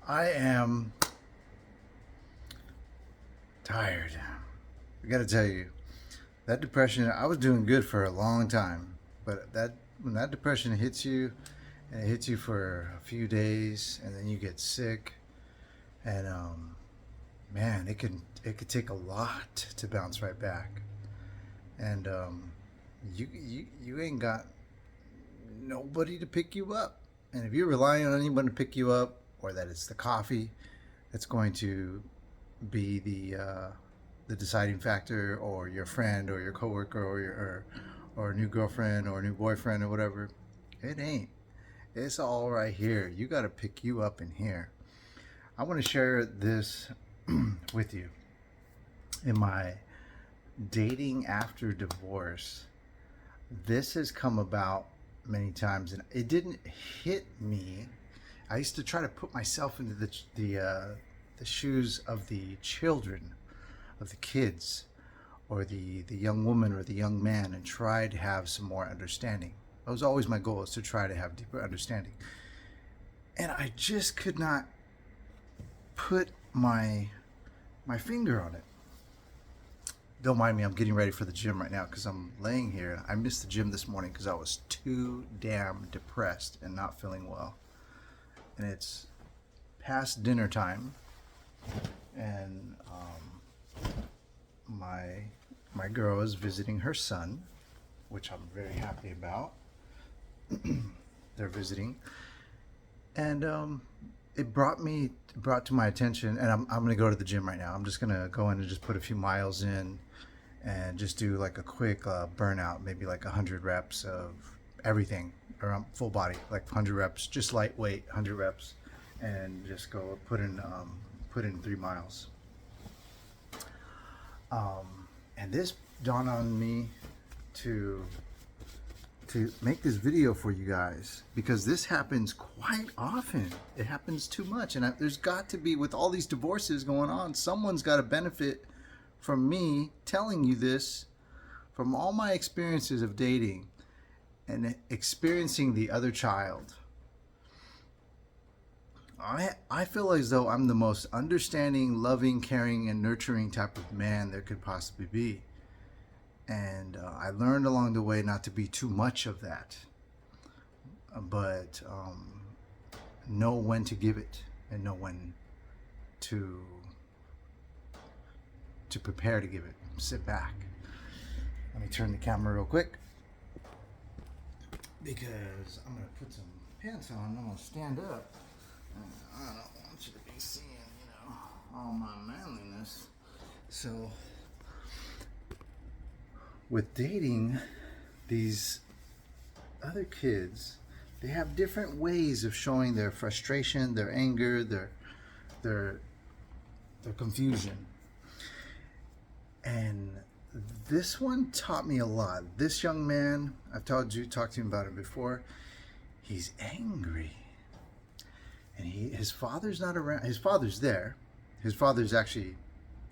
I am tired. I gotta tell you, that depression, I was doing good for a long time, but when that depression hits you, and it hits you for a few days, and then you get sick, and man, it could take a lot to bounce right back, and you ain't got nobody to pick you up, and if you're relying on anyone to pick you up, or that it's the coffee that's going to be the deciding factor, or your friend, or your coworker, or a new girlfriend, or a new boyfriend, or whatever. It ain't. It's all right here. You got to pick you up in here. I want to share this with you. In my dating after divorce, this has come about many times, and it didn't hit me. I used to try to put myself into the shoes of the children, of the kids, or the young woman or the young man, and try to have some more understanding. That was always my goal, is to try to have deeper understanding. And I just could not put my finger on it. Don't mind me, I'm getting ready for the gym right now because I'm laying here. I missed the gym this morning because I was too damn depressed and not feeling well. And it's past dinner time, and my girl is visiting her son, which I'm very happy about. They're visiting, and it brought to my attention, and I'm gonna go to the gym right now. I'm just gonna go in and just put a few miles in, and just do like a quick burnout, maybe like 100 reps of everything around full body, like 100 reps, just lightweight 100 reps, and just go put in 3 miles. And this dawned on me to make this video for you guys, because this happens quite often. It happens too much, and there's got to be, with all these divorces going on, someone's got to benefit from me telling you this, from all my experiences of dating and experiencing the other child. I feel as though I'm the most understanding, loving, caring, and nurturing type of man there could possibly be. And I learned along the way not to be too much of that, but know when to give it, and know when to prepare to give it. Sit back. Let me turn the camera real quick, because I'm gonna put some pants on. And I'm gonna stand up. I don't want you to be seeing, all my manliness. So, with dating these other kids, they have different ways of showing their frustration, their anger, their confusion. And this one taught me a lot. This young man, I've talked to him about it before. He's angry, and his father's not around. His father's there. His father's actually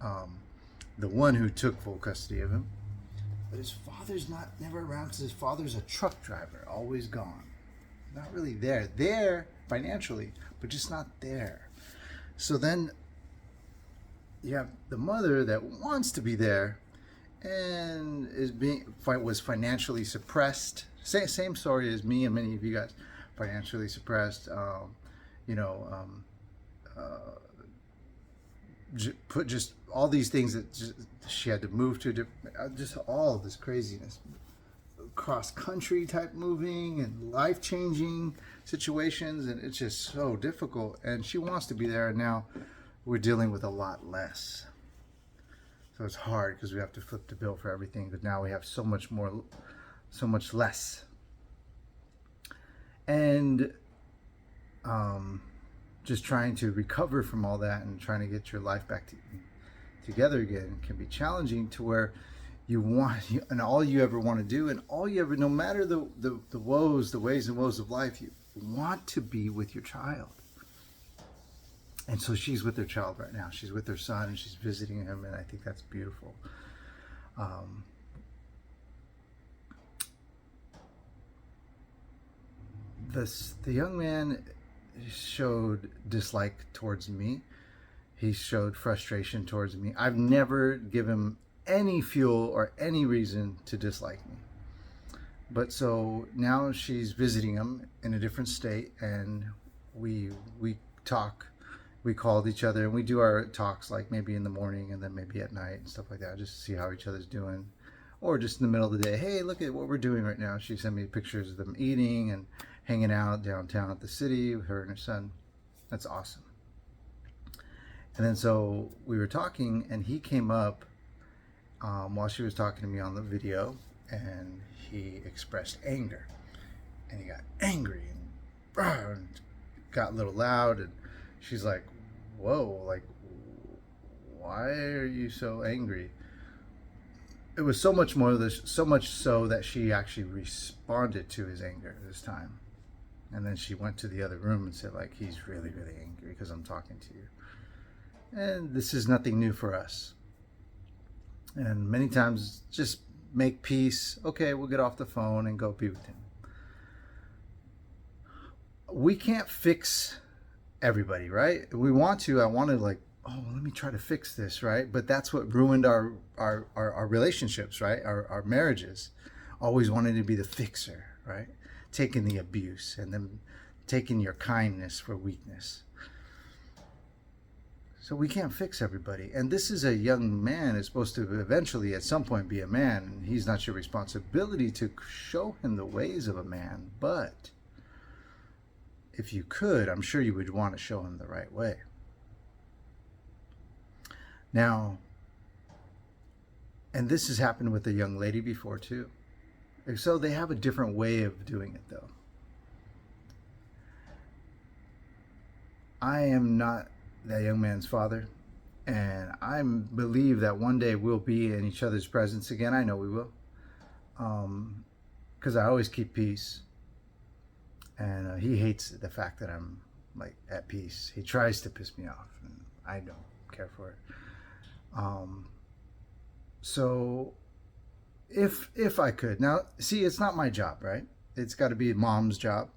the one who took full custody of him. But his father's never around, because his father's a truck driver, always gone. Not really there. There financially, but just not there. So then you have the mother that wants to be there, and was financially suppressed. Same story as me and many of you guys. Financially suppressed. You know, put just all these things that she had to move to, just all this craziness, cross country type moving, and life changing situations, and it's just so difficult. And she wants to be there, and now we're dealing with a lot less. So it's hard because we have to flip the bill for everything, but now we have so much less. And just trying to recover from all that and trying to get your life back together again can be challenging, to where and all you ever want to do, and all you ever, no matter the woes, the ways and woes of life, you want to be with your child. And so she's with her child right now. She's with her son, and she's visiting him, and I think that's beautiful. The young man showed dislike towards me. He showed frustration towards me. I've never given him any fuel or any reason to dislike me. But so now she's visiting him in a different state, and we talk. We called each other, and we do our talks like maybe in the morning and then maybe at night and stuff like that, just to see how each other's doing, or just in the middle of the day. Hey, look at what we're doing right now. She sent me pictures of them eating and hanging out downtown at the city with her and her son. That's awesome. And then so we were talking, and he came up while she was talking to me on the video, and he expressed anger, and he got angry and got a little loud, and she's like, whoa, like, why are you so angry? It was so much more this, so much so that she actually responded to his anger this time. And then she went to the other room and said, like, he's really, really angry because I'm talking to you. And this is nothing new for us. And many times, just make peace. Okay, we'll get off the phone and go be with him. We can't fix everybody, right? We want to. I want to, like, oh, let me try to fix this, right? But that's what ruined our relationships, right? Our marriages. Always wanting to be the fixer, right? Taking the abuse and then taking your kindness for weakness. So we can't fix everybody. And this is a young man who's supposed to eventually at some point be a man. And he's not your responsibility to show him the ways of a man. But if you could, I'm sure you would want to show him the right way. Now, and this has happened with a young lady before too. So they have a different way of doing it though. I am not that young man's father, and I believe that one day we'll be in each other's presence again. I know we will, because I always keep peace, and he hates the fact that I'm like at peace. He tries to piss me off, and I don't care for it. So if I could now, see, it's not my job, right? It's got to be mom's job.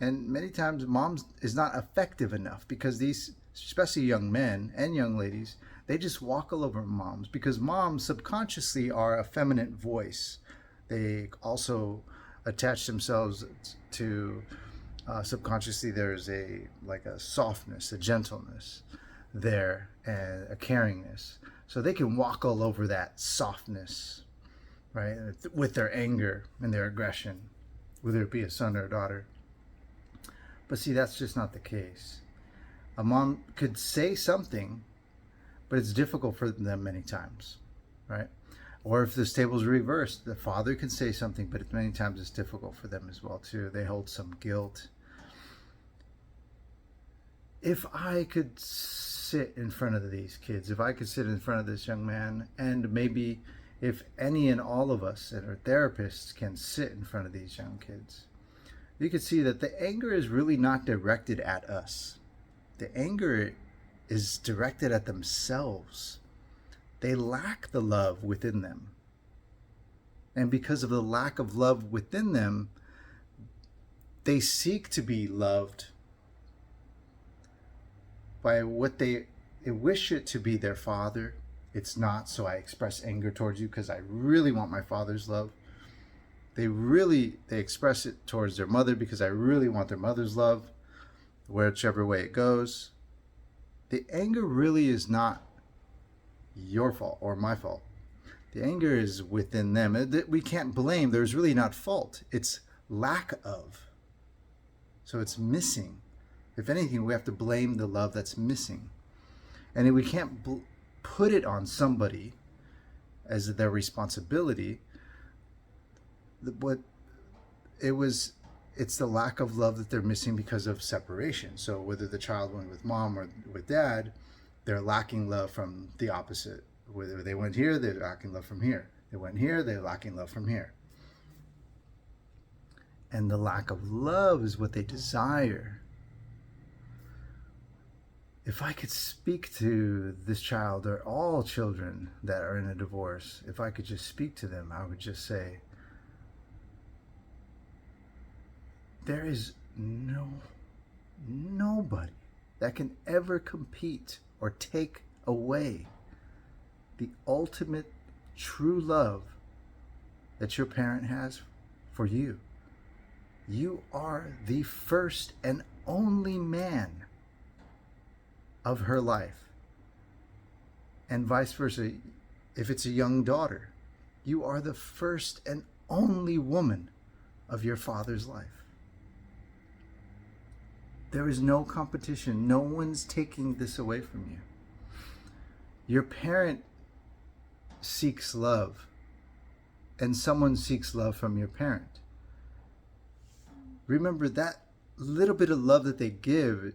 And many times moms is not effective enough because these, especially young men and young ladies, they just walk all over moms because moms subconsciously are a feminine voice. They also attach themselves to subconsciously there's a like a softness, a gentleness there, and a caringness. So they can walk all over that softness, right? With their anger and their aggression, whether it be a son or a daughter. But see, that's just not the case. A mom could say something, but it's difficult for them many times, right? Or if this table's reversed, the father can say something, but many times it's difficult for them as well too. They hold some guilt. If I could sit in front of these kids, if I could sit in front of this young man, and maybe if any and all of us that are therapists can sit in front of these young kids, you can see that the anger is really not directed at us. The anger is directed at themselves. They lack the love within them. And because of the lack of love within them, they seek to be loved by what they wish it to be their father. It's not, so I express anger towards you because I really want my father's love. They express it towards their mother because I really want their mother's love, whichever way it goes. The anger really is not your fault or my fault. The anger is within them. We can't blame. There's really not fault. It's lack of. So it's missing. If anything, we have to blame the love that's missing. And we can't put it on somebody as their responsibility. It's the lack of love that they're missing because of separation. So whether the child went with mom or with dad, they're lacking love from the opposite. Whether they went here, they're lacking love from here. They went here, they're lacking love from here. And the lack of love is what they desire. If I could speak to this child or all children that are in a divorce, if I could just speak to them, I would just say, there is no nobody that can ever compete or take away the ultimate true love that your parent has for you. You are the first and only man of her life. And vice versa, if it's a young daughter, you are the first and only woman of your father's life. There is no competition. No one's taking this away from you. Your parent seeks love, and someone seeks love from your parent. Remember that little bit of love that they give,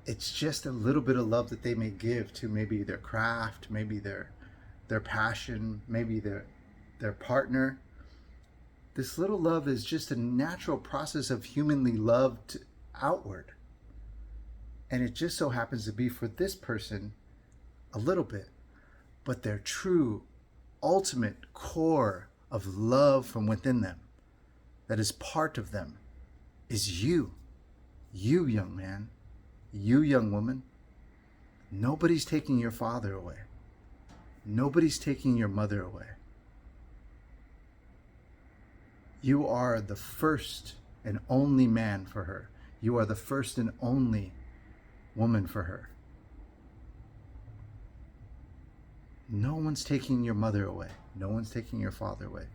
it's just a little bit of love that they may give to maybe their craft, maybe their passion, maybe their partner. This little love is just a natural process of humanly loved outward. And it just so happens to be for this person a little bit. But their true, ultimate core of love from within them, that is part of them, is you. You, young man. You, young woman. Nobody's taking your father away. Nobody's taking your mother away. You are the first and only man for her. You are the first and only woman for her. No one's taking your mother away. No one's taking your father away.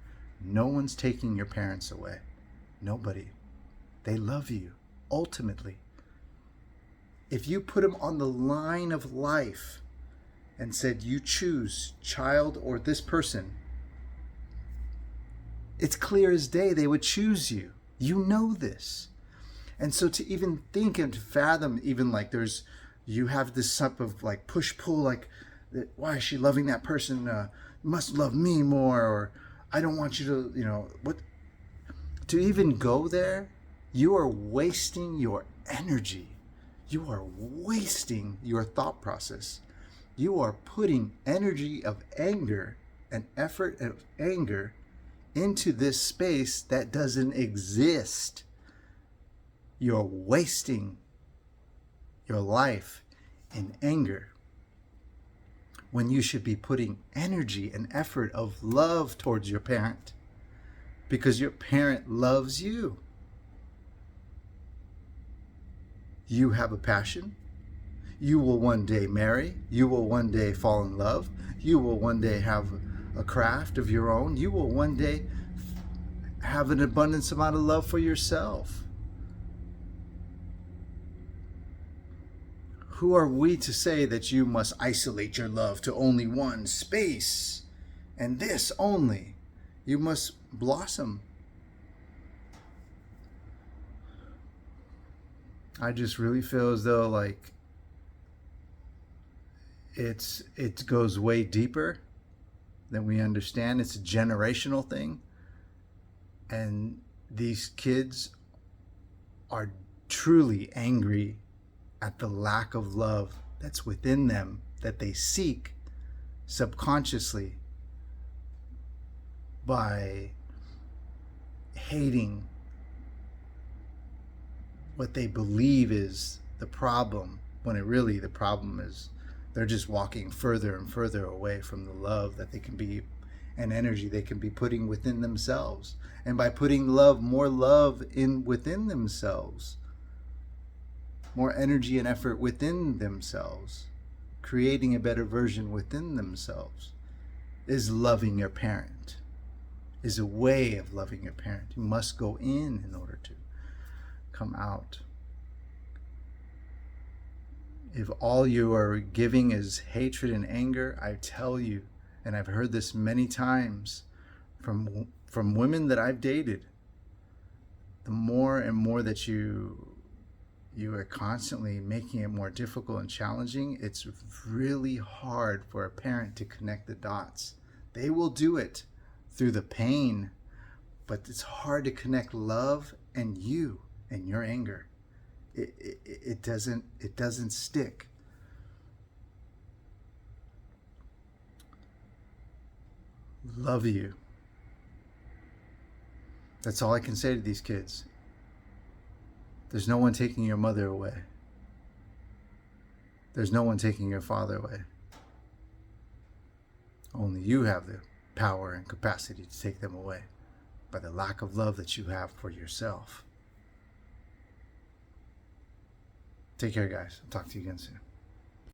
No one's taking your parents away. Nobody. They love you, ultimately. If you put them on the line of life and said, you choose child or this person, it's clear as day they would choose you. You know this. And so to even think and to fathom, even like you have this type of like push-pull, like, why is she loving that person? Must love me more, or I don't want you to, what? To even go there, you are wasting your energy. You are wasting your thought process. You are putting energy of anger and effort of anger into this space that doesn't exist. You're wasting your life in anger when you should be putting energy and effort of love towards your parent, because your parent loves you. You have a passion. You will one day marry. You will one day fall in love. You will one day have a craft of your own. You will one day have an abundance amount of love for yourself. Who are we to say that you must isolate your love to only one space and this only? You must blossom. I just really feel as though like it goes way deeper than we understand. It's a generational thing. And these kids are truly angry at the lack of love that's within them, that they seek subconsciously by hating what they believe is the problem, when it really, the problem is they're just walking further and further away from the love that they can be and energy they can be putting within themselves. And by putting more love in within themselves, more energy and effort within themselves, creating a better version within themselves, is loving your parent, is a way of loving your parent. You must go in order to come out. If all you are giving is hatred and anger, I tell you, and I've heard this many times from women that I've dated, the more and more that you are constantly making it more difficult and challenging, it's really hard for a parent to connect the dots. They will do it through the pain, but it's hard to connect love and you and your anger. It doesn't stick. Love you. That's all I can say to these kids. There's no one taking your mother away. There's no one taking your father away. Only you have the power and capacity to take them away by the lack of love that you have for yourself. Take care, guys. I'll talk to you again soon.